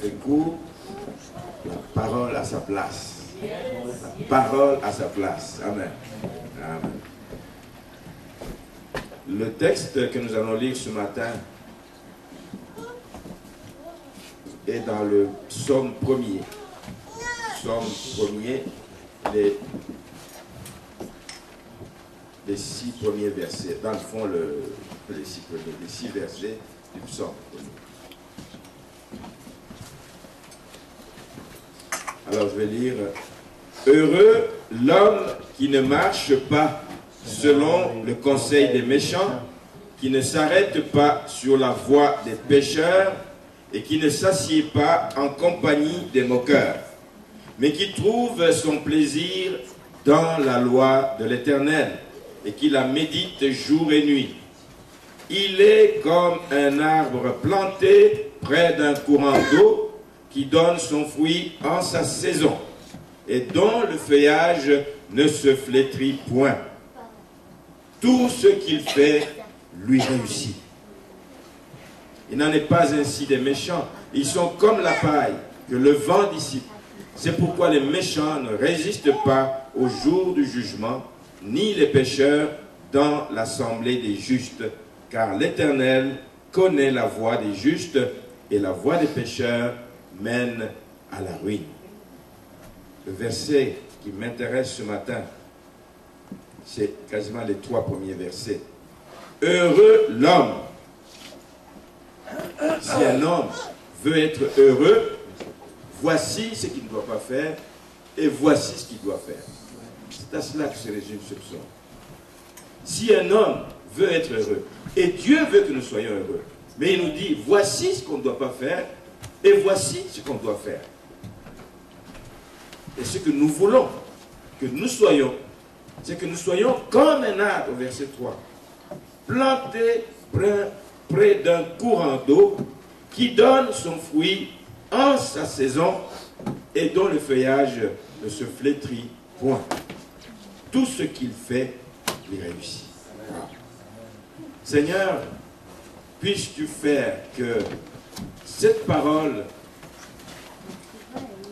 très court. La parole à sa place. La parole à sa place. Amen. Amen. Le texte que nous allons lire ce matin est dans le psaume 1er. Psaume 1er, les 6 premiers versets. Dans le fond, les 6 versets du psaume 1er. Alors je vais lire. Heureux l'homme qui ne marche pas selon le conseil des méchants, qui ne s'arrête pas sur la voie des pécheurs et qui ne s'assied pas en compagnie des moqueurs, mais qui trouve son plaisir dans la loi de l'Éternel et qui la médite jour et nuit. Il est comme un arbre planté près d'un courant d'eau qui donne son fruit en sa saison et dont le feuillage ne se flétrit point. Tout ce qu'il fait lui réussit. Il n'en est pas ainsi des méchants. Ils sont comme la paille que le vent dissipe. C'est pourquoi les méchants ne résistent pas au jour du jugement, ni les pécheurs dans l'assemblée des justes, car l'Éternel connaît la voie des justes et la voie des pécheurs mène à la ruine. Le verset qui m'intéresse ce matin, c'est quasiment les 3 premiers versets. Heureux l'homme. Si un homme veut être heureux, voici ce qu'il ne doit pas faire et voici ce qu'il doit faire. C'est à cela que se résume ce psaume. Si un homme veut être heureux, et Dieu veut que nous soyons heureux, mais il nous dit, voici ce qu'on ne doit pas faire et voici ce qu'on doit faire. Et ce que nous voulons que nous soyons, c'est que nous soyons comme un arbre, au verset 3, planté près d'un courant d'eau qui donne son fruit en sa saison et dont le feuillage ne se flétrit point. Tout ce qu'il fait, il réussit. Seigneur, puisses-tu faire que cette parole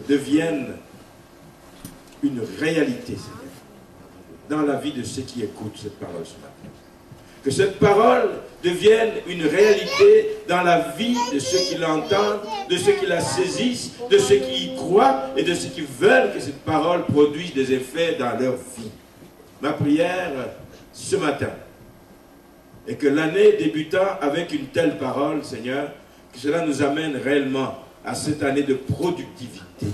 devienne une réalité, Seigneur, dans la vie de ceux qui écoutent cette parole ce matin. Que cette parole devienne une réalité dans la vie de ceux qui l'entendent, de ceux qui la saisissent, de ceux qui y croient et de ceux qui veulent que cette parole produise des effets dans leur vie. Ma prière ce matin est que l'année débutant avec une telle parole, Seigneur, que cela nous amène réellement à cette année de productivité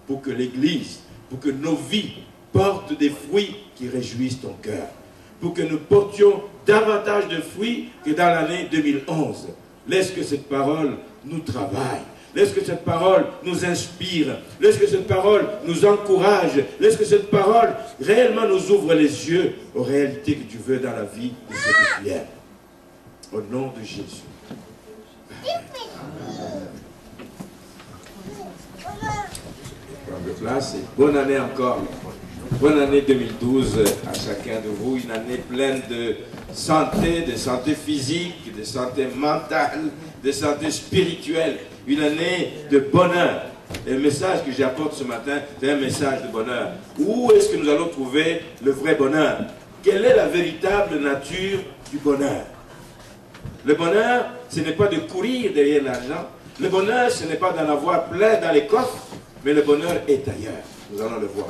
pour que l'Église, pour que nos vies portent des fruits qui réjouissent ton cœur, pour que nous portions davantage de fruits que dans l'année 2011. Laisse que cette parole nous travaille. Laisse que cette parole nous inspire. Laisse que cette parole nous encourage. Laisse que cette parole réellement nous ouvre les yeux aux réalités que tu veux dans la vie de ceux que tu aimes. Au nom de Jésus. Prendre place et bonne année encore. Bonne année 2012 à chacun de vous, une année pleine de santé physique, de santé mentale, de santé spirituelle, une année de bonheur. Et le message que j'apporte ce matin, c'est un message de bonheur. Où est-ce que nous allons trouver le vrai bonheur? Quelle est la véritable nature du bonheur? Le bonheur, ce n'est pas de courir derrière l'argent. Le bonheur, ce n'est pas d'en avoir plein dans les coffres, mais le bonheur est ailleurs. Nous allons le voir.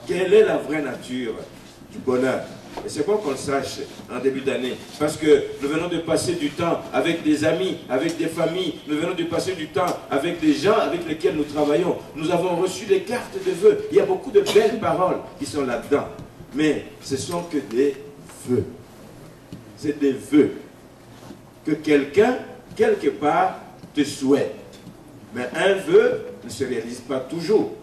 Quelle est la vraie nature du bonheur? Et c'est bon qu'on le sache en début d'année. Parce que nous venons de passer du temps avec des amis, avec des familles. Nous venons de passer du temps avec des gens avec lesquels nous travaillons. Nous avons reçu des cartes de vœux. Il y a beaucoup de belles paroles qui sont là-dedans. Mais ce sont que des vœux. C'est des vœux que quelqu'un, quelque part, te souhaite. Mais un vœu ne se réalise pas toujours.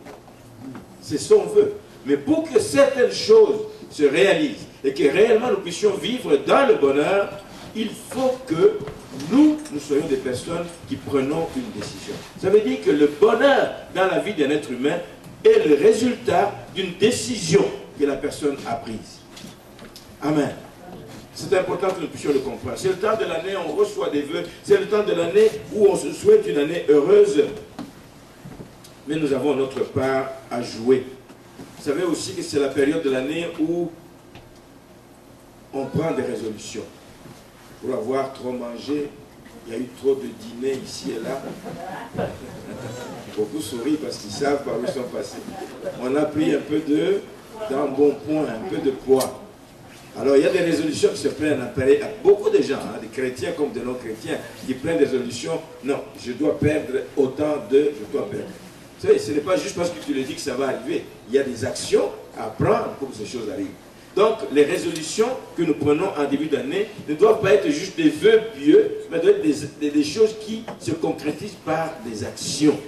C'est son vœu. Mais pour que certaines choses se réalisent et que réellement nous puissions vivre dans le bonheur, il faut que nous soyons des personnes qui prenons une décision. Ça veut dire que le bonheur dans la vie d'un être humain est le résultat d'une décision que la personne a prise. Amen. C'est important que nous puissions le comprendre. C'est le temps de l'année où on reçoit des vœux. C'est le temps de l'année où on se souhaite une année heureuse. mais nous avons notre part à jouer. Vous savez aussi que c'est la période de l'année où on prend des résolutions. Pour avoir trop mangé, il y a eu trop de dîners ici et là. Beaucoup sourient parce qu'ils savent par où ils sont passés. On a pris un peu d'embonpoint, un peu de poids. Alors il y a des résolutions qui se prennent à beaucoup de gens, des chrétiens comme des non-chrétiens, qui prennent des résolutions. Non, je dois perdre autant je dois perdre. Vous savez, ce n'est pas juste parce que tu le dis que ça va arriver. Il y a des actions à prendre pour que ces choses arrivent. Donc, les résolutions que nous prenons en début d'année ne doivent pas être juste des vœux pieux, mais doivent être des choses qui se concrétisent par des actions.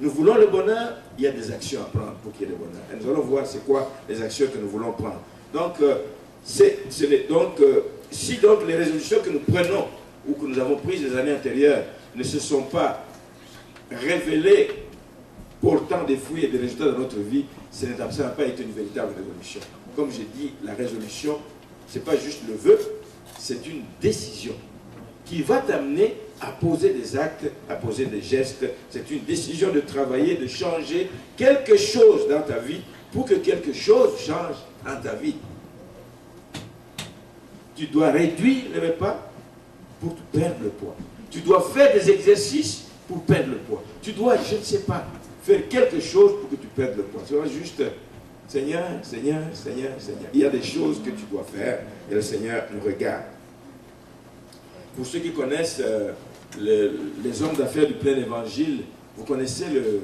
Nous voulons le bonheur, il y a des actions à prendre pour qu'il y ait le bonheur. Et nous allons voir c'est quoi les actions que nous voulons prendre. Donc, si donc les résolutions que nous prenons ou que nous avons prises les années antérieures ne se sont pas révélées portant des fruits et des résultats dans notre vie, ça n'a pas été une véritable résolution. Comme j'ai dit, la résolution, ce n'est pas juste le vœu, c'est une décision qui va t'amener à poser des actes, à poser des gestes. C'est une décision de travailler, de changer quelque chose dans ta vie pour que quelque chose change dans ta vie. Tu dois réduire le repas pour perdre le poids. Tu dois faire des exercices pour perdre le poids. Tu dois, je ne sais pas, faire quelque chose pour que tu perdes le poids. C'est pas juste, Seigneur, Seigneur, Seigneur, Seigneur. Il y a des choses que tu dois faire et le Seigneur nous regarde. Pour ceux qui connaissent les hommes d'affaires du plein évangile, vous connaissez le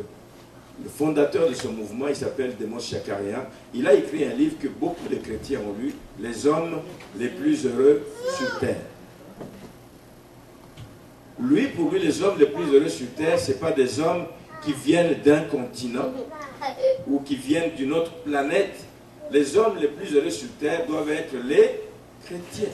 fondateur de ce mouvement, il s'appelle Demos Shakarian. Il a écrit un livre que beaucoup de chrétiens ont lu, Les hommes les plus heureux sur terre. Lui, pour lui, les hommes les plus heureux sur terre, ce n'est pas des hommes qui viennent d'un continent ou qui viennent d'une autre planète. Les hommes les plus heureux sur terre doivent être les chrétiens.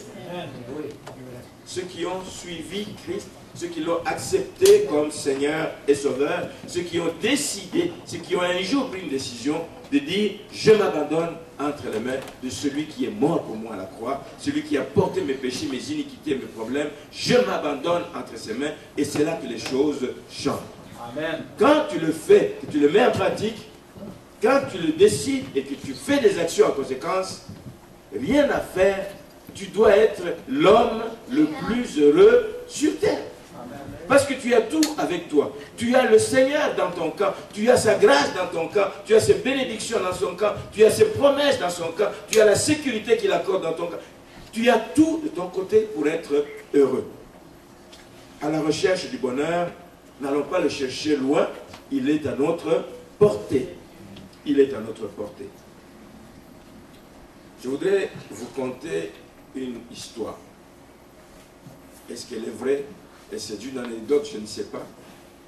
Ceux qui ont suivi Christ, ceux qui l'ont accepté comme Seigneur et Sauveur, ceux qui ont décidé, ceux qui ont un jour pris une décision de dire « Je m'abandonne entre les mains de celui qui est mort pour moi à la croix, celui qui a porté mes péchés, mes iniquités, mes problèmes. Je m'abandonne entre ses mains et c'est là que les choses changent. » Amen. Quand tu le fais, que tu le mets en pratique, quand tu le décides et que tu fais des actions en conséquence, rien à faire, tu dois être l'homme le plus heureux sur terre. Parce que tu as tout avec toi. Tu as le Seigneur dans ton camp. Tu as sa grâce dans ton camp. Tu as ses bénédictions dans son camp. Tu as ses promesses dans son camp. Tu as la sécurité qu'il accorde dans ton camp. Tu as tout de ton côté pour être heureux. À la recherche du bonheur, n'allons pas le chercher loin. Il est à notre portée. Il est à notre portée. Je voudrais vous conter une histoire. Est-ce qu'elle est vraie? Et c'est une anecdote, je ne sais pas,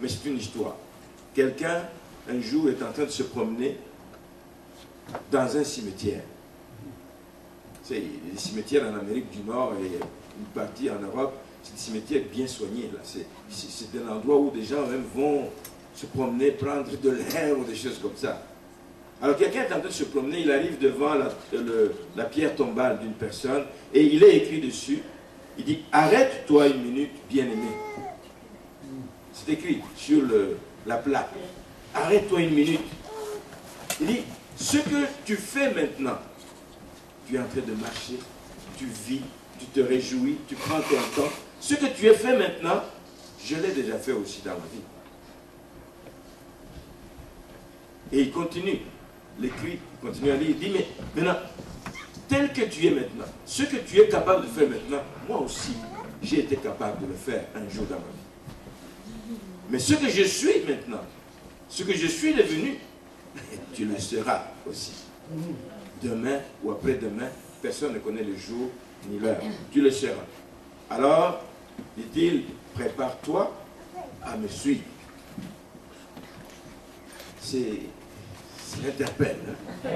mais c'est une histoire. Quelqu'un, un jour, est en train de se promener dans un cimetière. C'est les cimetières en Amérique du Nord et une partie en Europe, c'est des cimetières bien soignés. C'est un endroit où des gens même vont se promener, prendre de l'air ou des choses comme ça. Alors quelqu'un est en train de se promener, il arrive devant la pierre tombale d'une personne et il est écrit dessus. Il dit, arrête-toi une minute, bien-aimé. C'est écrit sur la plaque. Arrête-toi une minute. Il dit, ce que tu fais maintenant, tu es en train de marcher, tu vis, tu te réjouis, tu prends ton temps. Ce que tu as fait maintenant, je l'ai déjà fait aussi dans ma vie. Et il continue, l'écrit, il continue à lire, il dit, mais maintenant, tel que tu es maintenant, ce que tu es capable de faire maintenant, moi aussi, j'ai été capable de le faire un jour dans ma vie. Mais ce que je suis maintenant, ce que je suis devenu, tu le seras aussi. Demain ou après-demain, personne ne connaît le jour ni l'heure. Tu le seras. Alors, dit-il, prépare-toi à me suivre. Ça interpelle. Hein?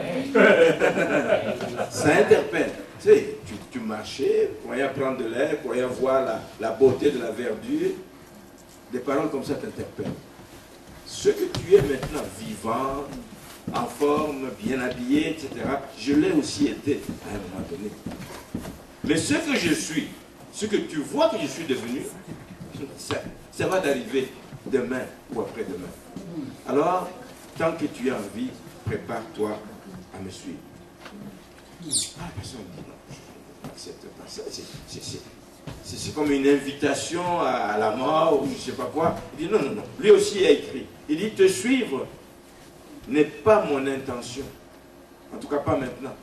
Ça interpelle. Tu sais, tu marchais, croyant prendre de l'air, croyant voir la beauté de la verdure. Des paroles comme ça t'interpellent. Ce que tu es maintenant, vivant, en forme, bien habillé, etc., je l'ai aussi été à un moment donné. Mais ce que je suis, ce que tu vois que je suis devenu, ça va t'arriver demain ou après-demain. Alors, tant que tu as envie, prépare-toi à me suivre. Ah, la personne dit non, je n'accepte pas ça. C'est comme une invitation à la mort ou je ne sais pas quoi. Il dit non, non, non. Lui aussi a écrit. Il dit te suivre n'est pas mon intention. En tout cas, pas maintenant.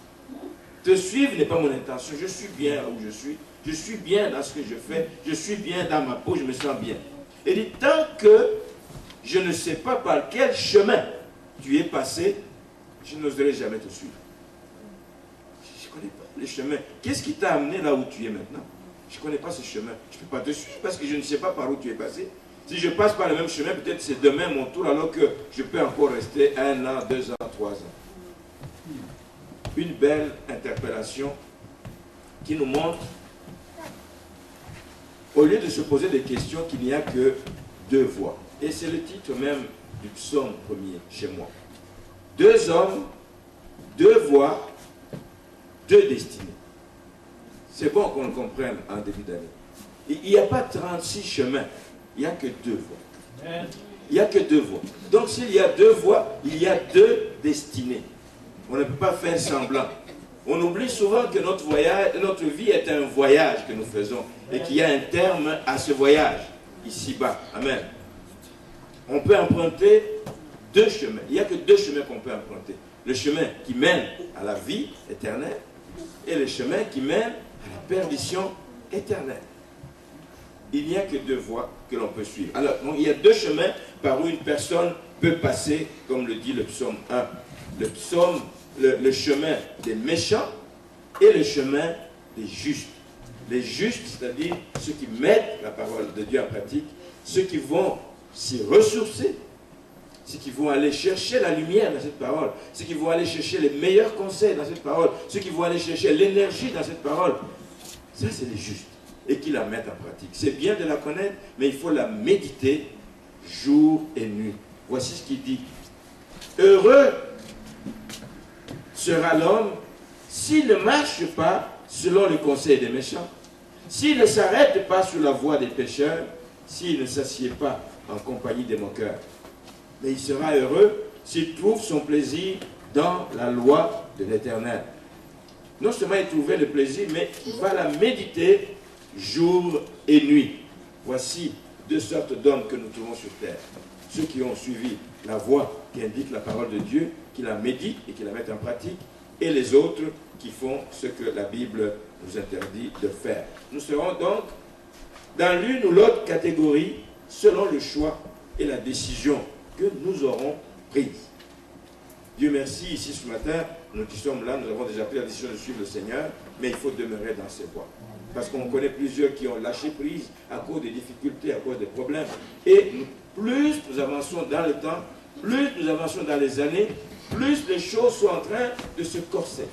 Te suivre n'est pas mon intention. Je suis bien là où je suis. Je suis bien dans ce que je fais. Je suis bien dans ma peau. Je me sens bien. Il dit tant que je ne sais pas par quel chemin tu es passé, je n'oserai jamais te suivre. Je ne connais pas les chemins. Qu'est-ce qui t'a amené là où tu es maintenant? Je ne connais pas ce chemin. Je ne peux pas te suivre parce que je ne sais pas par où tu es passé. Si je passe par le même chemin, peut-être c'est demain mon tour, alors que je peux encore rester 1 an, 2 ans, 3 ans. Une belle interpellation qui nous montre, au lieu de se poser des questions, qu'il n'y a que 2 voies. Et c'est le titre même du psaume premier chez moi. 2 hommes, 2 voies, 2 destinées. C'est bon qu'on le comprenne en début d'année. Il n'y a pas 36 chemins, il n'y a que 2 voies. Il n'y a que 2 voies. Donc s'il y a 2 voies, il y a 2 destinées. On ne peut pas faire semblant. On oublie souvent que notre vie est un voyage que nous faisons et qu'il y a un terme à ce voyage, ici-bas. Amen. On peut emprunter 2 chemins. Il n'y a que 2 chemins qu'on peut emprunter. Le chemin qui mène à la vie éternelle et le chemin qui mène à la perdition éternelle. Il n'y a que 2 voies que l'on peut suivre. Alors, donc, il y a 2 chemins par où une personne peut passer, comme le dit le psaume 1. Le chemin des méchants et le chemin des justes. Les justes, c'est-à-dire ceux qui mettent la parole de Dieu en pratique, ceux qui vont s'y ressourcer, ceux qui vont aller chercher la lumière dans cette parole, ceux qui vont aller chercher les meilleurs conseils dans cette parole, ceux qui vont aller chercher l'énergie dans cette parole. Ça, c'est les justes. Et qui la mettent en pratique. C'est bien de la connaître, mais il faut la méditer jour et nuit. Voici ce qu'il dit. Heureux sera l'homme s'il ne marche pas selon le conseil des méchants, s'il ne s'arrête pas sur la voie des pécheurs, s'il ne s'assied pas en compagnie des moqueurs. Mais il sera heureux s'il trouve son plaisir dans la loi de l'Éternel. Non seulement il trouvait le plaisir, mais il va la méditer jour et nuit. Voici 2 sortes d'hommes que nous trouvons sur terre. Ceux qui ont suivi la voie qui indique la parole de Dieu, qui la méditent et qui la mettent en pratique, et les autres qui font ce que la Bible nous interdit de faire. Nous serons donc dans l'une ou l'autre catégorie selon le choix et la décision que nous aurons prise. Dieu merci, ici ce matin, nous qui sommes là, nous avons déjà pris la décision de suivre le Seigneur, mais il faut demeurer dans ses voies. Parce qu'on connaît plusieurs qui ont lâché prise à cause des difficultés, à cause des problèmes. Et plus nous avançons dans le temps, plus nous avançons dans les années, plus les choses sont en train de se corser.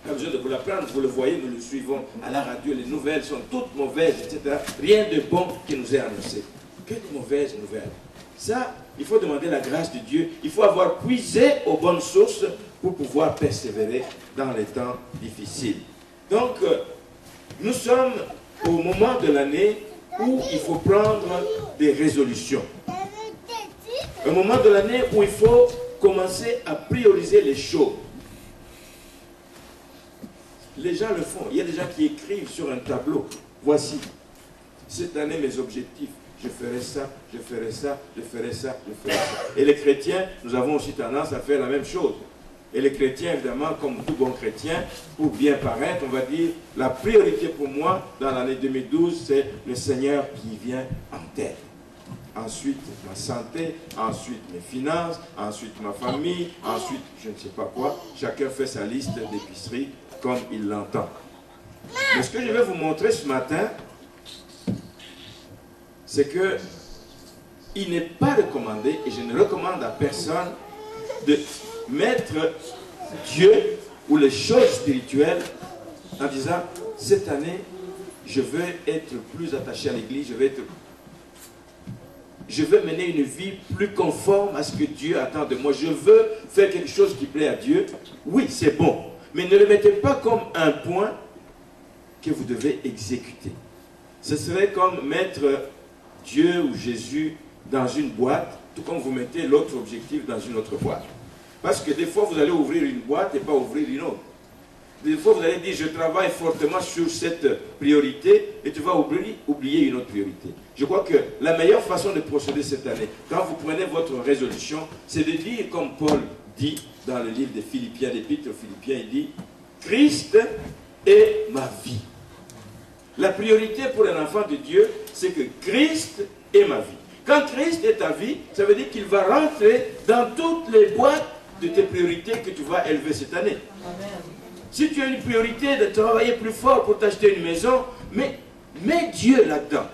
Pas besoin de vous l'apprendre, vous le voyez, nous le suivons à la radio, les nouvelles sont toutes mauvaises, etc. Rien de bon qui nous est annoncé. Que de mauvaises nouvelles. Ça, il faut demander la grâce de Dieu. Il faut avoir puisé aux bonnes sources pour pouvoir persévérer dans les temps difficiles. Donc, nous sommes au moment de l'année où il faut prendre des résolutions. Un moment de l'année où il faut commencer à prioriser les choses. Les gens le font. Il y a des gens qui écrivent sur un tableau. Voici, cette année mes objectifs. Je ferai ça, je ferai ça, je ferai ça, je ferai ça. Et les chrétiens, nous avons aussi tendance à faire la même chose. Et les chrétiens, évidemment, comme tout bon chrétien, pour bien paraître, on va dire, la priorité pour moi, dans l'année 2012, c'est le Seigneur qui vient en tête. Ensuite, ma santé, ensuite mes finances, ensuite ma famille, ensuite je ne sais pas quoi. Chacun fait sa liste d'épicerie comme il l'entend. Mais ce que je vais vous montrer ce matin, c'est que il n'est pas recommandé, et je ne recommande à personne, de mettre Dieu ou les choses spirituelles en disant, cette année, je veux être plus attaché à l'église, je veux mener une vie plus conforme à ce que Dieu attend de moi. Je veux faire quelque chose qui plaît à Dieu. Oui, c'est bon. Mais ne le mettez pas comme un point que vous devez exécuter. Ce serait comme mettre Dieu ou Jésus dans une boîte, tout comme vous mettez l'autre objectif dans une autre boîte. Parce que des fois, vous allez ouvrir une boîte et pas ouvrir une autre. Des fois, vous allez dire, je travaille fortement sur cette priorité et tu vas oublier une autre priorité. Je crois que la meilleure façon de procéder cette année, quand vous prenez votre résolution, c'est de dire, comme Paul dit dans le livre des Philippiens, l'épître aux Philippiens, il dit, Christ est ma vie. La priorité pour un enfant de Dieu, c'est que Christ est ma vie. Quand Christ est ta vie, ça veut dire qu'il va rentrer dans toutes les boîtes de tes priorités que tu vas élever cette année. Amen. Si tu as une priorité de travailler plus fort pour t'acheter une maison, mais mets Dieu là-dedans.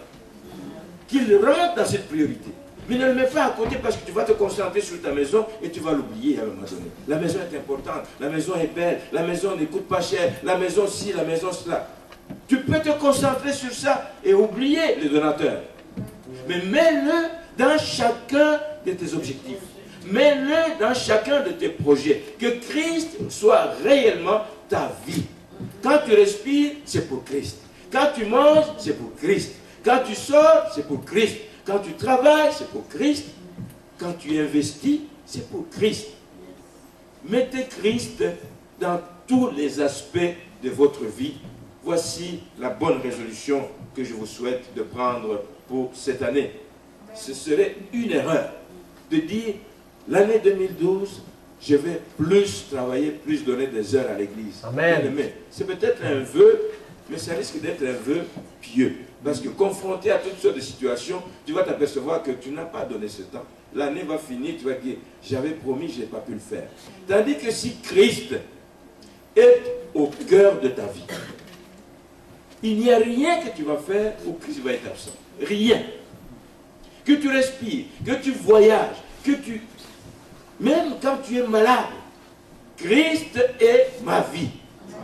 Qu'il rentre dans cette priorité. Mais ne le mets pas à côté parce que tu vas te concentrer sur ta maison et tu vas l'oublier à un moment donné. La maison est importante, la maison est belle, la maison ne coûte pas cher, la maison ci, la maison cela. Tu peux te concentrer sur ça et oublier le donateur. Mais mets-le dans chacun de tes objectifs. Mets-le dans chacun de tes projets. Que Christ soit réellement ta vie. Quand tu respires, c'est pour Christ. Quand tu manges, c'est pour Christ. Quand tu sors, c'est pour Christ. Quand tu travailles, c'est pour Christ. Quand tu investis, c'est pour Christ. Mettez Christ dans tous les aspects de votre vie. Voici la bonne résolution que je vous souhaite de prendre pour cette année. Ce serait une erreur de dire l'année 2012, je vais plus travailler, plus donner des heures à l'église. Amen. C'est peut-être un vœu, mais ça risque d'être un vœu pieux. Parce que confronté à toutes sortes de situations, tu vas t'apercevoir que tu n'as pas donné ce temps. L'année va finir, tu vas dire, j'avais promis, je n'ai pas pu le faire. Tandis que si Christ est au cœur de ta vie, il n'y a rien que tu vas faire où Christ va être absent. Rien. Que tu respires, que tu voyages, que tu... Même quand tu es malade, Christ est ma vie.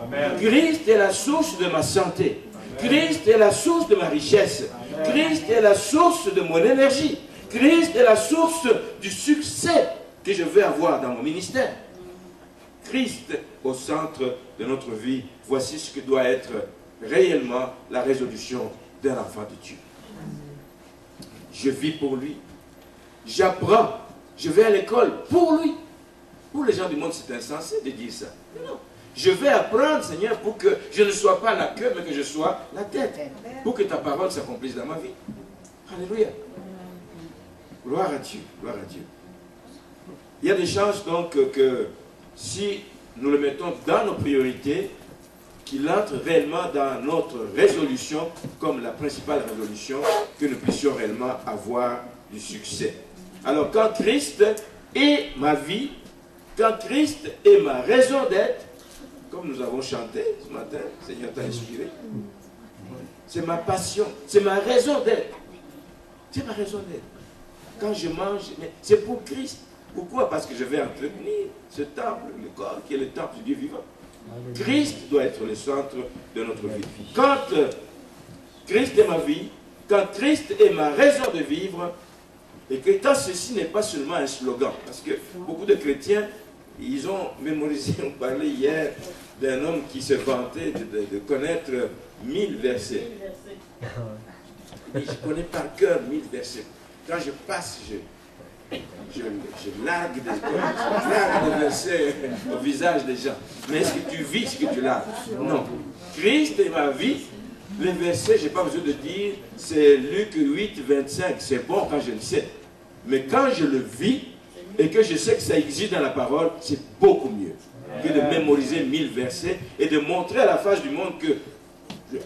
Amen. Christ est la source de ma santé. Amen. Christ est la source de ma richesse. Amen. Christ est la source de mon énergie. Christ est la source du succès que je vais avoir dans mon ministère. Christ au centre de notre vie. Voici ce que doit être réellement la résolution d'un enfant de Dieu. Je vis pour lui. J'apprends. Je vais à l'école pour lui. Pour les gens du monde, c'est insensé de dire ça. Non. Je vais apprendre, Seigneur, pour que je ne sois pas la queue, mais que je sois la tête. Pour que ta parole s'accomplisse dans ma vie. Alléluia. Gloire à Dieu. Gloire à Dieu. Il y a des chances donc que si nous le mettons dans nos priorités, qu'il entre réellement dans notre résolution comme la principale résolution, que nous puissions réellement avoir du succès. Alors quand Christ est ma vie, quand Christ est ma raison d'être, comme nous avons chanté ce matin, le Seigneur t'a inspiré, c'est ma passion, c'est ma raison d'être. C'est ma raison d'être. Quand je mange, c'est pour Christ. Pourquoi? Parce que je vais entretenir ce temple, le corps qui est le temple du Dieu vivant. Christ doit être le centre de notre vie. Quand Christ est ma vie, quand Christ est ma raison de vivre, et que quand ceci n'est pas seulement un slogan, parce que beaucoup de chrétiens, ils ont mémorisé, on parlait hier d'un homme qui se vantait de connaître 1000 versets. Et je connais par cœur 1000 versets. Quand je passe, je largue des versets au visage des gens. Mais est-ce que tu vis ce que tu largues? Non. Christ est ma vie. Les versets, je n'ai pas besoin de dire, c'est Luc 8, 25. C'est bon quand je le sais. Mais quand je le vis et que je sais que ça existe dans la parole, c'est beaucoup mieux que de mémoriser 1000 versets et de montrer à la face du monde que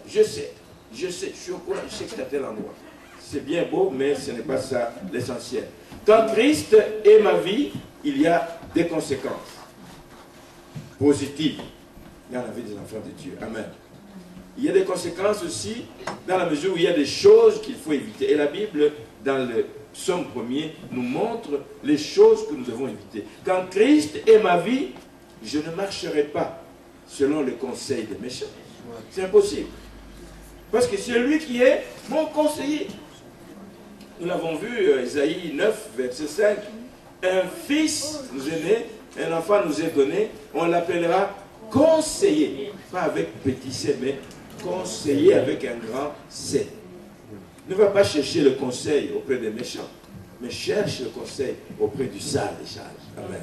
je sais, je suis au courant, je sais que c'est à tel endroit. C'est bien beau, mais ce n'est pas ça l'essentiel. Quand Christ est ma vie, il y a des conséquences positives dans la vie des enfants de Dieu. Amen. Il y a des conséquences aussi dans la mesure où il y a des choses qu'il faut éviter. Et la Bible, dans le psaume 1er, nous montre les choses que nous devons éviter. Quand Christ est ma vie, je ne marcherai pas selon les conseils des méchants. C'est impossible. Parce que c'est lui qui est mon conseiller. Nous l'avons vu, Isaïe 9, verset 5. Un fils nous est né, un enfant nous est donné, on l'appellera conseiller. Pas avec petit c, mais conseiller avec un grand C. Ne va pas chercher le conseil auprès des méchants, mais cherche le conseil auprès du sage des sages. Amen.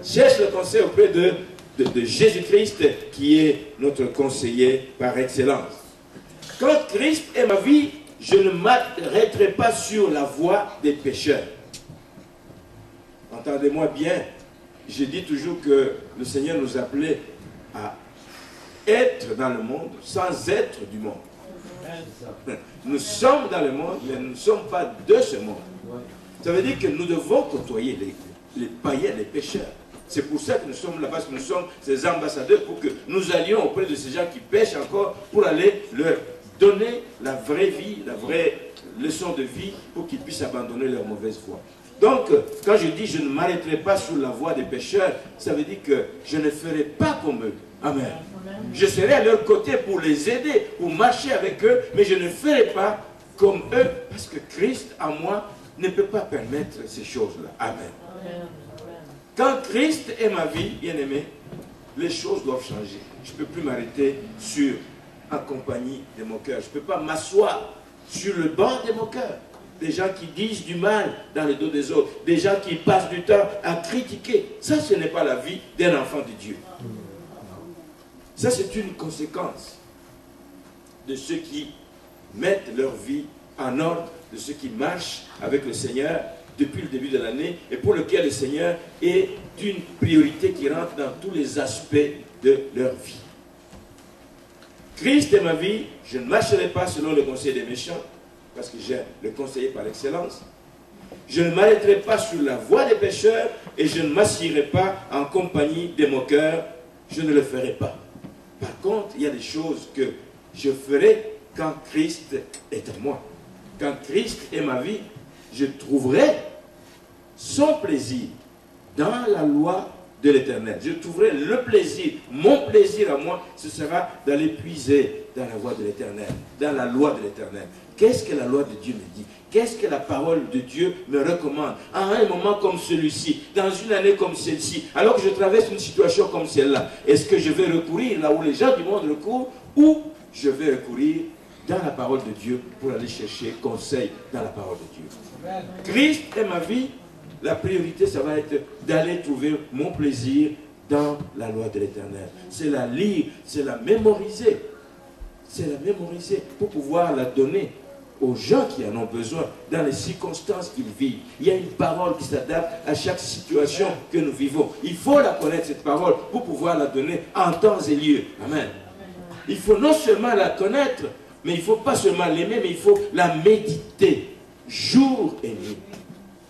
Cherche le conseil auprès de Jésus-Christ, qui est notre conseiller par excellence. Quand Christ est ma vie, je ne m'arrêterai pas sur la voie des pécheurs. Entendez-moi bien, je dis toujours que le Seigneur nous appelait à être dans le monde sans être du monde. Nous sommes dans le monde, mais nous ne sommes pas de ce monde. Ça veut dire que nous devons côtoyer les païens, les pécheurs. C'est pour ça que nous sommes là, parce que nous sommes ces ambassadeurs, pour que nous allions auprès de ces gens qui pêchent encore, pour aller leur donner la vraie vie, la vraie leçon de vie, pour qu'ils puissent abandonner leur mauvaise foi. Donc, quand je dis je ne m'arrêterai pas sur la voie des pécheurs, ça veut dire que je ne ferai pas comme eux. Amen. Je serai à leur côté pour les aider, pour marcher avec eux, mais je ne ferai pas comme eux, parce que Christ en moi ne peut pas permettre ces choses-là. Amen. Quand Christ est ma vie, bien-aimé, les choses doivent changer. Je ne peux plus m'arrêter en compagnie de mon cœur. Je ne peux pas m'asseoir sur le banc de mon cœur. Des gens qui disent du mal dans le dos des autres. Des gens qui passent du temps à critiquer. Ça, ce n'est pas la vie d'un enfant de Dieu. Ça, c'est une conséquence de ceux qui mettent leur vie en ordre, de ceux qui marchent avec le Seigneur depuis le début de l'année et pour lequel le Seigneur est une priorité qui rentre dans tous les aspects de leur vie. Christ est ma vie, je ne marcherai pas selon le conseil des méchants, parce que j'ai le conseiller par excellence. Je ne m'arrêterai pas sur la voie des pécheurs et je ne m'assierai pas en compagnie des moqueurs. Je ne le ferai pas. Par contre, il y a des choses que je ferai quand Christ est en moi. Quand Christ est ma vie, je trouverai son plaisir dans la loi de l'Éternel. Je trouverai le plaisir, mon plaisir à moi, ce sera d'aller puiser dans la voie de l'Éternel, dans la loi de l'Éternel. Qu'est-ce que la loi de Dieu me dit? Qu'est-ce que la parole de Dieu me recommande? À un moment comme celui-ci, dans une année comme celle-ci, alors que je traverse une situation comme celle-là, est-ce que je vais recourir là où les gens du monde recourent, ou je vais recourir dans la parole de Dieu pour aller chercher conseil dans la parole de Dieu? Christ est ma vie. La priorité, ça va être d'aller trouver mon plaisir dans la loi de l'Éternel. C'est la lire, c'est la mémoriser. C'est la mémoriser pour pouvoir la donner aux gens qui en ont besoin, dans les circonstances qu'ils vivent. Il y a une parole qui s'adapte à chaque situation que nous vivons. Il faut la connaître, cette parole, pour pouvoir la donner en temps et lieu. Amen. Il faut non seulement la connaître, mais il ne faut pas seulement l'aimer, mais il faut la méditer jour et nuit.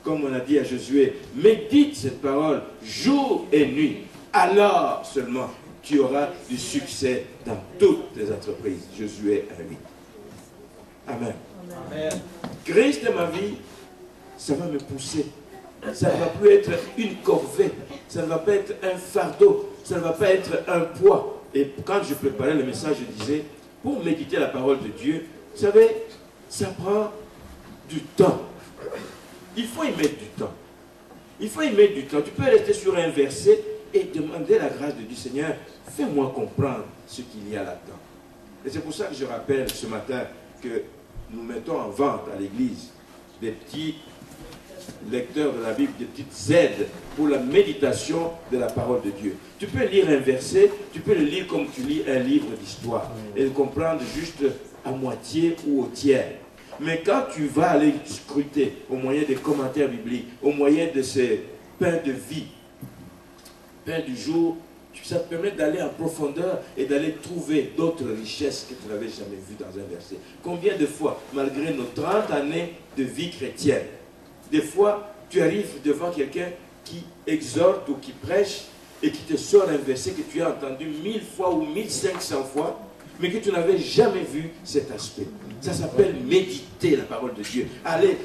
Comme on a dit à Josué, médite cette parole jour et nuit. Alors seulement tu auras du succès dans toutes tes entreprises. Josué 1:8. Amen. Amen. Christ est ma vie, ça va me pousser. Ça ne va plus être une corvée. Ça ne va pas être un fardeau. Ça ne va pas être un poids. Et quand je préparais le message, je disais, pour méditer la parole de Dieu, vous savez, ça prend du temps. Il faut y mettre du temps. Il faut y mettre du temps. Tu peux rester sur un verset et demander la grâce de Dieu. Seigneur, fais-moi comprendre ce qu'il y a là-dedans. Et c'est pour ça que je rappelle ce matin que nous mettons en vente à l'église des petits lecteurs de la Bible, des petites aides pour la méditation de la parole de Dieu. Tu peux lire un verset, tu peux le lire comme tu lis un livre d'histoire et le comprendre juste à moitié ou au tiers. Mais quand tu vas aller scruter au moyen des commentaires bibliques, au moyen de ces pains de vie, pains du jour, ça te permet d'aller en profondeur et d'aller trouver d'autres richesses que tu n'avais jamais vues dans un verset. Combien de fois, malgré nos 30 années de vie chrétienne, des fois, tu arrives devant quelqu'un qui exhorte ou qui prêche et qui te sort un verset que tu as entendu 1000 fois ou 1500 fois, mais que tu n'avais jamais vu cet aspect. Ça s'appelle méditer la parole de Dieu. Aller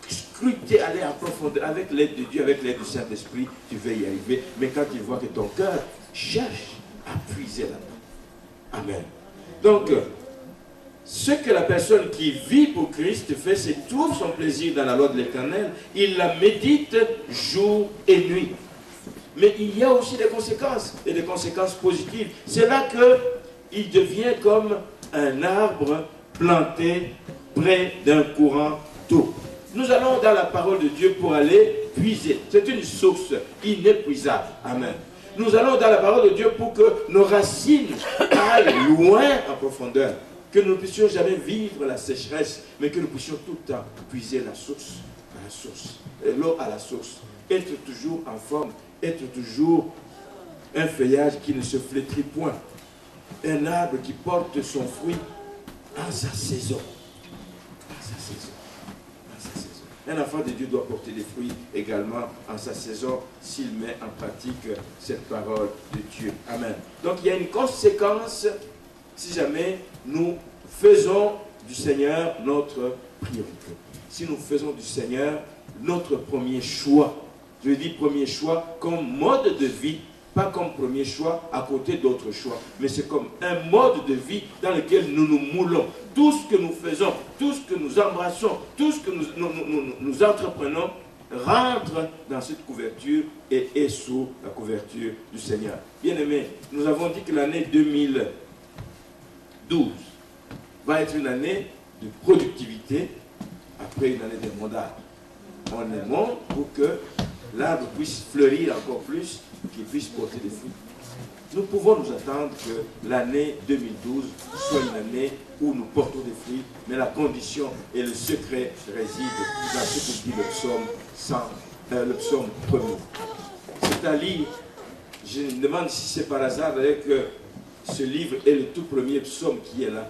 scruter, aller en profondeur avec l'aide de Dieu, avec l'aide du Saint-Esprit, tu vas y arriver. Mais quand il voit que ton cœur cherche à puiser là-dedans. Amen. Donc, ce que la personne qui vit pour Christ fait, c'est qu'il trouve son plaisir dans la loi de l'Éternel. Il la médite jour et nuit. Mais il y a aussi des conséquences, et des conséquences positives. C'est là qu'il devient comme un arbre planté près d'un courant d'eau. Nous allons dans la parole de Dieu pour aller puiser. C'est une source inépuisable. Amen. Nous allons dans la parole de Dieu pour que nos racines aillent loin en profondeur. Que nous ne puissions jamais vivre la sécheresse, mais que nous puissions tout le temps puiser la source à la source. L'eau à la source. Être toujours en forme, être toujours un feuillage qui ne se flétrit point. Un arbre qui porte son fruit en sa saison. En sa saison. En sa saison. Un enfant de Dieu doit porter des fruits également en sa saison s'il met en pratique cette parole de Dieu. Amen. Donc il y a une conséquence si jamais nous faisons du Seigneur notre priorité. Si nous faisons du Seigneur notre premier choix. Je dis premier choix comme mode de vie, pas comme premier choix à côté d'autres choix, mais c'est comme un mode de vie dans lequel nous nous moulons. Tout ce que nous faisons, tout ce que nous embrassons, tout ce que nous entreprenons rentre dans cette couverture et est sous la couverture du Seigneur. Bien-aimés, nous avons dit que l'année 2012 va être une année de productivité après une année d'émondage. On émonde pour que l'arbre puisse fleurir encore plus, qu'il puisse porter des fruits. Nous pouvons nous attendre que l'année 2012 soit une année où nous portons des fruits, mais la condition et le secret résident dans ce que dit le psaume 1er. C'est à lire. Je me demande si c'est par hasard que ce livre est le tout premier psaume qui est là.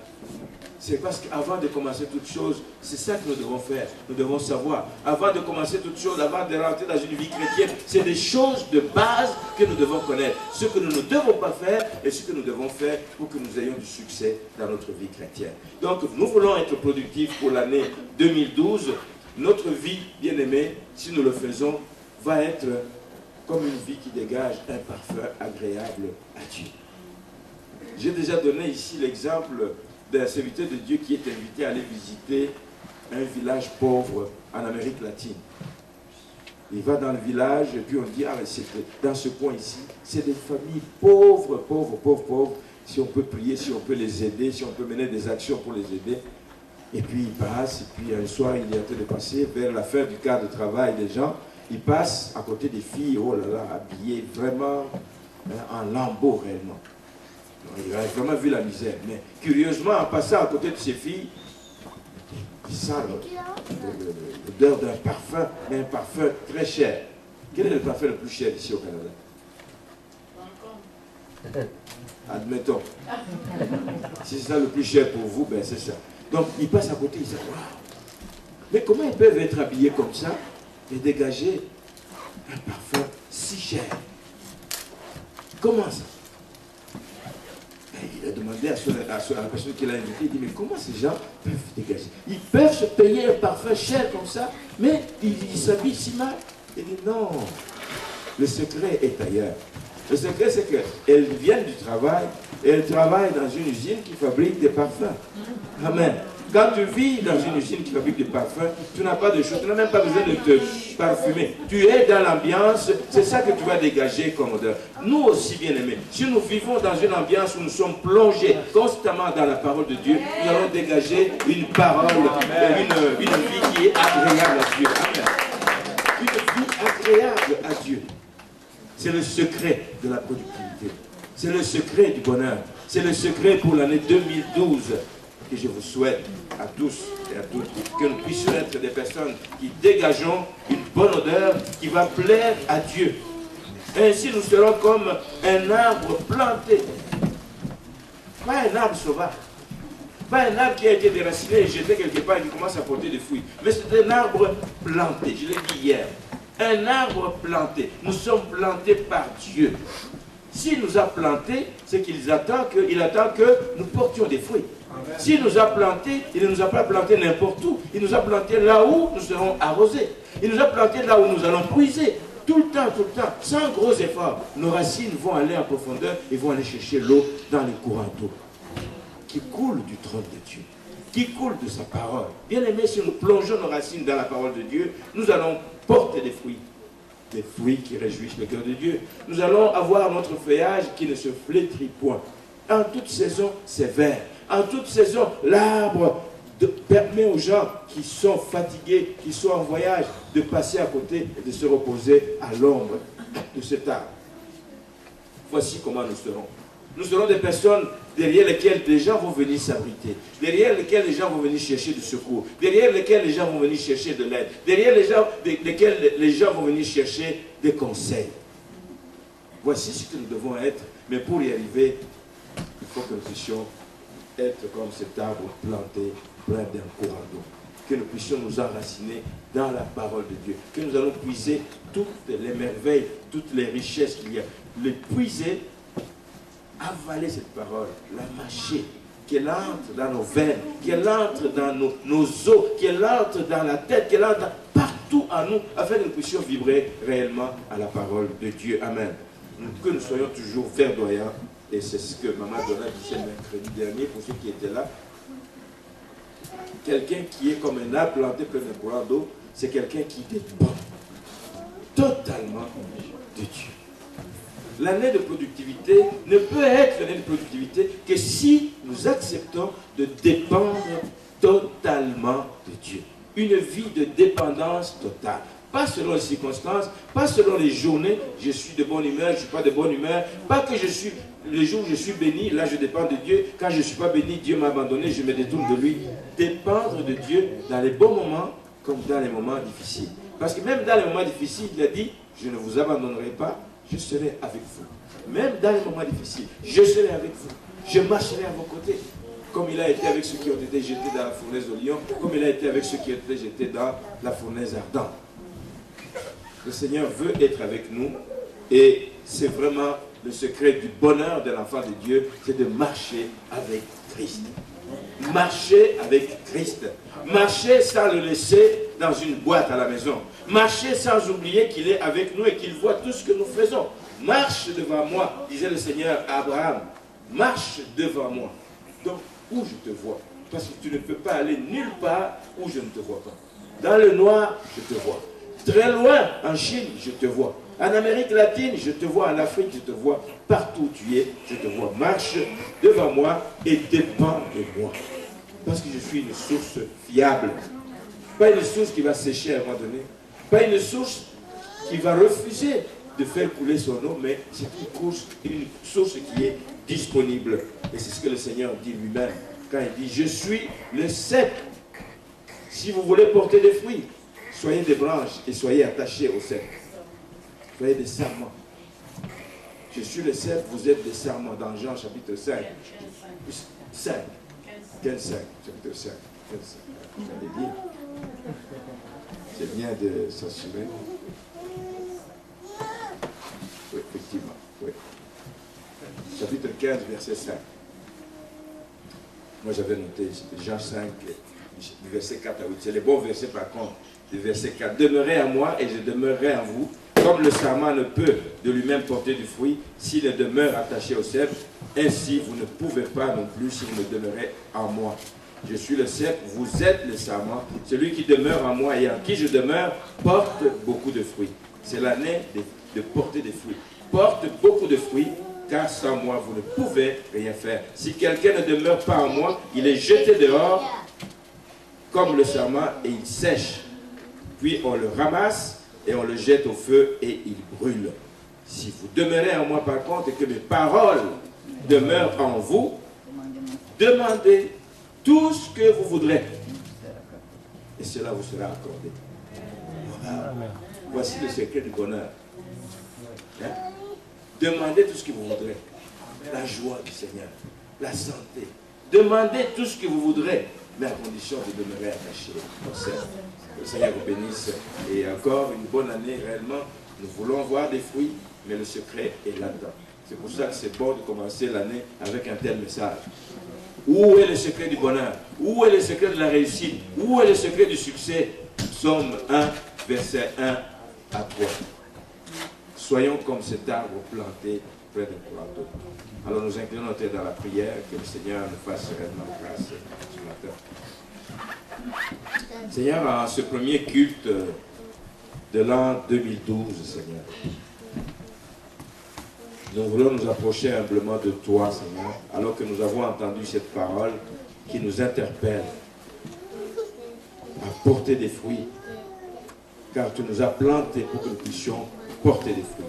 C'est parce qu'avant de commencer toute chose, c'est ça que nous devons faire. Nous devons savoir. Avant de commencer toute chose, avant de rentrer dans une vie chrétienne, c'est des choses de base que nous devons connaître. Ce que nous ne devons pas faire et ce que nous devons faire pour que nous ayons du succès dans notre vie chrétienne. Donc, nous voulons être productifs pour l'année 2012. Notre vie, bien-aimée, si nous le faisons, va être comme une vie qui dégage un parfum agréable à Dieu. J'ai déjà donné ici l'exemple d'un serviteur de Dieu qui est invité à aller visiter un village pauvre en Amérique latine. Il va dans le village et puis on dit, ah, c'est dans ce coin ici, c'est des familles pauvres. Si on peut prier, si on peut les aider, si on peut mener des actions pour les aider. Et puis il passe, et puis un soir il est en train de passer vers la fin du quart de travail des gens. Il passe à côté des filles, oh là là, habillées vraiment en lambeaux réellement. Il a vraiment vu la misère. Mais curieusement, en passant à côté de ces filles, il sent l'odeur d'un parfum, mais un parfum très cher. Quel est le parfum le plus cher ici au Canada? Admettons. Si c'est ça le plus cher pour vous, ben c'est ça. Donc il passe à côté, il dit, waouh! Mais comment ils peuvent être habillés comme ça et dégager un parfum si cher? Comment ça? Il a demandé à la personne qui l'a invité, il dit, mais comment ces gens peuvent dégager? Ils peuvent se payer un parfum cher comme ça, mais ils s'habillent si mal. Il dit, non, le secret est ailleurs. Le secret, c'est qu'elles viennent du travail, et elles travaillent dans une usine qui fabrique des parfums. Amen. Quand tu vis dans une usine qui fabrique des parfums, tu n'as pas de chose, tu n'as même pas besoin de te parfumer. Tu es dans l'ambiance, c'est ça que tu vas dégager comme odeur. Nous aussi, bien-aimés, si nous vivons dans une ambiance où nous sommes plongés constamment dans la parole de Dieu, nous allons dégager une parole, une vie qui est agréable à Dieu. Amen. Une vie agréable à Dieu. C'est le secret de la productivité. C'est le secret du bonheur. C'est le secret pour l'année 2012. Que je vous souhaite à tous et à toutes que nous puissions être des personnes qui dégageons une bonne odeur qui va plaire à Dieu. Ainsi, nous serons comme un arbre planté. Pas un arbre sauvage. Pas un arbre qui a été déraciné et jeté quelque part et qui commence à porter des fruits. Mais c'est un arbre planté. Je l'ai dit hier. Un arbre planté. Nous sommes plantés par Dieu. S'il nous a plantés, c'est qu'il attend que nous portions des fruits. S'il nous a plantés, il ne nous a pas plantés n'importe où. Il nous a plantés là où nous serons arrosés. Il nous a plantés là où nous allons puiser. Tout le temps, sans gros efforts. Nos racines vont aller en profondeur et vont aller chercher l'eau dans les courants d'eau qui coulent du trône de Dieu, qui coulent de sa parole. Bien aimé, si nous plongeons nos racines dans la parole de Dieu, nous allons porter des fruits. Des fruits qui réjouissent le cœur de Dieu. Nous allons avoir notre feuillage qui ne se flétrit point. En toute saison, c'est vert. En toute saison, l'arbre permet aux gens qui sont fatigués, qui sont en voyage, de passer à côté et de se reposer à l'ombre de cet arbre. Voici comment nous serons. Nous serons des personnes derrière lesquelles les gens vont venir s'abriter, derrière lesquelles les gens vont venir chercher du secours, derrière lesquelles les gens vont venir chercher de l'aide, derrière lesquelles les gens vont venir chercher des conseils. Voici ce que nous devons être, mais pour y arriver, il faut que nous puissions être comme cet arbre planté près d'un courant d'eau. Que nous puissions nous enraciner dans la parole de Dieu. Que nous allons puiser toutes les merveilles, toutes les richesses qu'il y a. Les puiser, avaler cette parole, la mâcher, qu'elle entre dans nos veines, qu'elle entre dans nos os, qu'elle entre dans la tête, qu'elle entre partout en nous, afin que nous puissions vibrer réellement à la parole de Dieu. Amen. Que nous soyons toujours verdoyants. Et c'est ce que Maman Donna disait mercredi dernier, pour ceux qui étaient là. Quelqu'un qui est comme un arbre planté près d'un courant d'eau, c'est quelqu'un qui dépend totalement de Dieu. L'année de productivité ne peut être l'année de productivité que si nous acceptons de dépendre totalement de Dieu. Une vie de dépendance totale. Pas selon les circonstances, pas selon les journées, je suis de bonne humeur, je ne suis pas de bonne humeur. Pas que je suis, le jour où je suis béni, là je dépends de Dieu. Quand je ne suis pas béni, Dieu m'a abandonné, je me détourne de lui. Dépendre de Dieu dans les bons moments comme dans les moments difficiles. Parce que même dans les moments difficiles, il a dit, je ne vous abandonnerai pas, je serai avec vous. Même dans les moments difficiles, je serai avec vous. Je marcherai à vos côtés. Comme il a été avec ceux qui ont été jetés dans la fournaise au lion, comme il a été avec ceux qui ont été jetés dans la fournaise ardente. Le Seigneur veut être avec nous et c'est vraiment le secret du bonheur de l'enfant de Dieu, c'est de marcher avec Christ. Marcher avec Christ. Marcher sans le laisser dans une boîte à la maison. Marcher sans oublier qu'il est avec nous et qu'il voit tout ce que nous faisons. Marche devant moi, disait le Seigneur à Abraham. Marche devant moi. Donc, où je te vois. Parce que tu ne peux pas aller nulle part où je ne te vois pas. Dans le noir, je te vois. Très loin, en Chine, je te vois. En Amérique latine, je te vois. En Afrique, je te vois. Partout où tu es, je te vois. Marche devant moi et dépends de moi. Parce que je suis une source fiable. Pas une source qui va sécher à un moment donné. Pas une source qui va refuser de faire couler son eau, mais c'est une source qui est disponible. Et c'est ce que le Seigneur dit lui-même. Quand il dit, je suis le cep. Si vous voulez porter des fruits, soyez des branches et soyez attachés au cep. Soyez des serments. Je suis le cep, vous êtes des serments. Dans Jean chapitre 5. 5. 15, 5. Chapitre 5. 15, 5. J'allais dire. C'est bien de s'assurer. Oui, effectivement. Oui. Chapitre 15, verset 5. Moi j'avais noté Jean 5, verset 4 à 8. C'est les bons versets par contre. Le verset 4. Demeurez à moi et je demeurerai en vous. Comme le sarment ne peut de lui-même porter du fruit s'il ne demeure attaché au cep, ainsi vous ne pouvez pas non plus si vous ne demeurez en moi. Je suis le cep, vous êtes le sarment. Celui qui demeure en moi et en qui je demeure porte beaucoup de fruits. C'est l'année de porter des fruits. Porte beaucoup de fruits, car sans moi vous ne pouvez rien faire. Si quelqu'un ne demeure pas en moi, il est jeté dehors comme le sarment et il sèche. Puis on le ramasse et on le jette au feu et il brûle. Si vous demeurez en moi par contre et que mes paroles demeurent en vous, demandez tout ce que vous voudrez et cela vous sera accordé. Voilà. Voici le secret du bonheur. Hein? Demandez tout ce que vous voudrez. La joie du Seigneur, la santé. Demandez tout ce que vous voudrez, mais à condition de demeurer attaché au Seigneur. Que le Seigneur vous bénisse. Et encore une bonne année, réellement. Nous voulons voir des fruits, mais le secret est là-dedans. C'est pour ça que c'est bon de commencer l'année avec un tel message. Où est le secret du bonheur? Où est le secret de la réussite? Où est le secret du succès? Psaume 1, verset 1 à 3. Soyons comme cet arbre planté près d'un courant d'eau. Alors nous inclinons notre tête dans la prière, que le Seigneur nous fasse réellement grâce ce matin. Seigneur, en ce premier culte de l'an 2012, Seigneur, nous voulons nous approcher humblement de toi, Seigneur, alors que nous avons entendu cette parole qui nous interpelle. à porter des fruits. Car tu nous as plantés pour que nous puissions porter des fruits.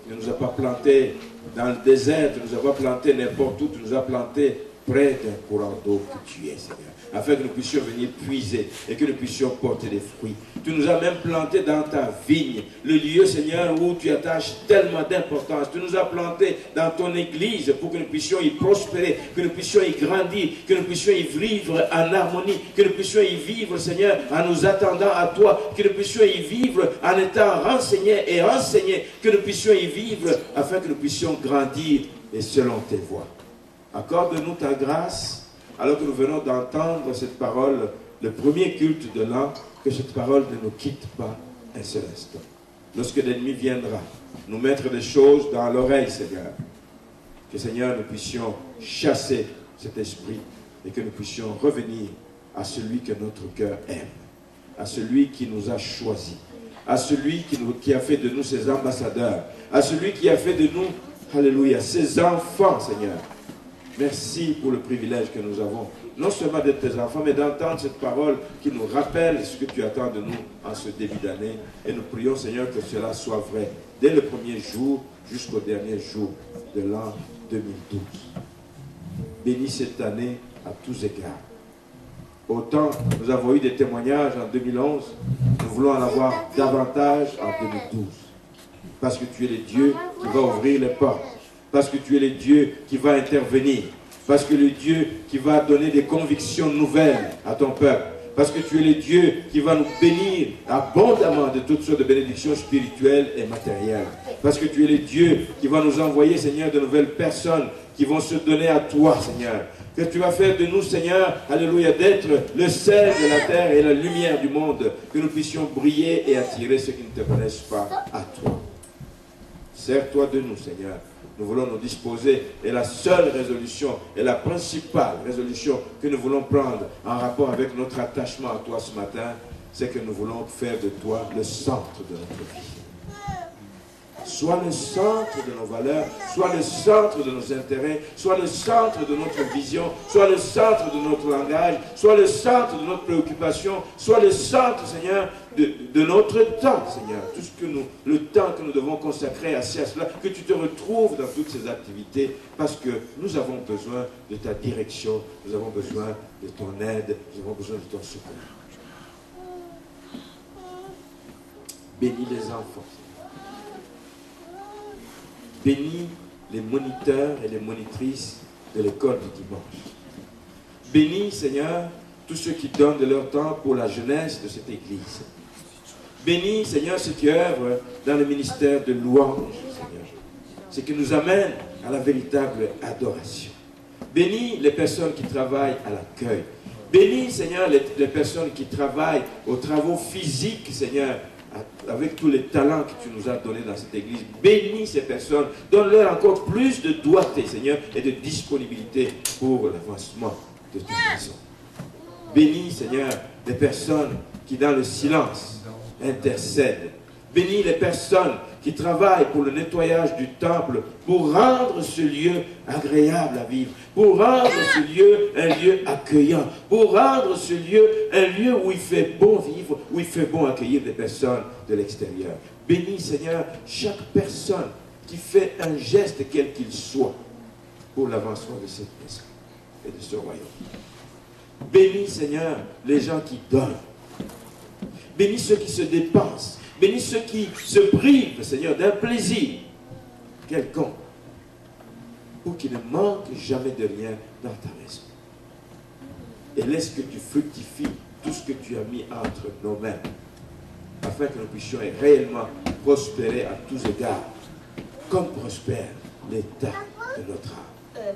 Tu ne nous as pas plantés dans le désert, tu ne nous as pas plantés n'importe où, tu nous as plantés près d'un courant d'eau que tu es, Seigneur, afin que nous puissions venir puiser et que nous puissions porter des fruits. Tu nous as même plantés dans ta vigne, le lieu, Seigneur, où tu attaches tellement d'importance. Tu nous as plantés dans ton église pour que nous puissions y prospérer, que nous puissions y grandir, que nous puissions y vivre en harmonie, que nous puissions y vivre, Seigneur, en nous attendant à toi, que nous puissions y vivre en étant renseignés et enseignés, que nous puissions y vivre afin que nous puissions grandir et selon tes voies. Accorde-nous ta grâce, alors que nous venons d'entendre cette parole, le premier culte de l'an, que cette parole ne nous quitte pas un seul instant. Lorsque l'ennemi viendra nous mettre des choses dans l'oreille, Seigneur, que Seigneur, nous puissions chasser cet esprit et que nous puissions revenir à celui que notre cœur aime, à celui qui nous a choisis, à celui qui a fait de nous ses ambassadeurs, à celui qui a fait de nous, alléluia, ses enfants, Seigneur. Merci pour le privilège que nous avons, non seulement d'être tes enfants, mais d'entendre cette parole qui nous rappelle ce que tu attends de nous en ce début d'année. Et nous prions, Seigneur, que cela soit vrai dès le premier jour jusqu'au dernier jour de l'an 2012. Bénis cette année à tous égards. Autant nous avons eu des témoignages en 2011, nous voulons en avoir davantage en 2012. Parce que tu es le Dieu qui va ouvrir les portes. Parce que tu es le Dieu qui va intervenir. Parce que le Dieu qui va donner des convictions nouvelles à ton peuple. Parce que tu es le Dieu qui va nous bénir abondamment de toutes sortes de bénédictions spirituelles et matérielles. Parce que tu es le Dieu qui va nous envoyer, Seigneur, de nouvelles personnes qui vont se donner à toi, Seigneur. Que tu vas faire de nous, Seigneur, alléluia, d'être le sel de la terre et la lumière du monde. Que nous puissions briller et attirer ceux qui ne te connaissent pas à toi. Sers-toi de nous, Seigneur. Nous voulons nous disposer et la seule résolution et la principale résolution que nous voulons prendre en rapport avec notre attachement à toi ce matin, c'est que nous voulons faire de toi le centre de notre vie. Soit le centre de nos valeurs, soit le centre de nos intérêts, soit le centre de notre vision, soit le centre de notre langage, soit le centre de notre préoccupation, soit le centre, Seigneur, de notre temps, Seigneur. Tout ce que le temps que nous devons consacrer à cela, que tu te retrouves dans toutes ces activités, parce que nous avons besoin de ta direction, nous avons besoin de ton aide, nous avons besoin de ton secours. Bénis les enfants. Bénis les moniteurs et les monitrices de l'école du dimanche. Bénis, Seigneur, tous ceux qui donnent de leur temps pour la jeunesse de cette église. Bénis, Seigneur, ceux qui œuvrent dans le ministère de louange, Seigneur. Ce qui nous amène à la véritable adoration. Bénis les personnes qui travaillent à l'accueil. Bénis, Seigneur, les personnes qui travaillent aux travaux physiques, Seigneur, avec tous les talents que tu nous as donnés dans cette église. Bénis ces personnes, donne-leur encore plus de doigté, Seigneur, et de disponibilité pour l'avancement de ta maison. Bénis, Seigneur, les personnes qui dans le silence intercèdent. Bénis les personnes qui travaillent pour le nettoyage du temple, pour rendre ce lieu agréable à vivre, pour rendre ce lieu un lieu accueillant, pour rendre ce lieu un lieu où il fait bon vivre, où il fait bon accueillir des personnes de l'extérieur. Bénis, Seigneur, chaque personne qui fait un geste quel qu'il soit pour l'avancement de cette maison et de ce royaume. Bénis, Seigneur, les gens qui donnent. Bénis ceux qui se dépensent. Bénis ceux qui se privent, Seigneur, d'un plaisir quelconque, pour qu'ils ne manquent jamais de rien dans ta maison. Et laisse que tu fructifies tout ce que tu as mis entre nos mains, afin que nous puissions réellement prospérer à tous égards, comme prospère l'état de notre âme.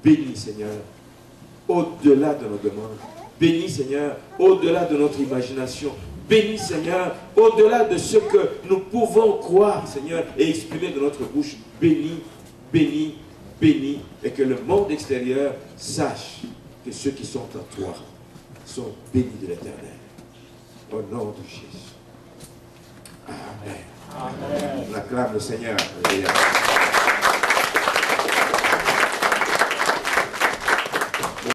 Bénis, Seigneur, au-delà de nos demandes. Bénis, Seigneur, au-delà de notre imagination. Bénis, Seigneur, au-delà de ce que nous pouvons croire, Seigneur, et exprimer de notre bouche. Bénis, bénis, bénis, et que le monde extérieur sache que ceux qui sont en toi sont bénis de l'Éternel. Au nom de Jésus. Amen. Amen. On acclame le Seigneur.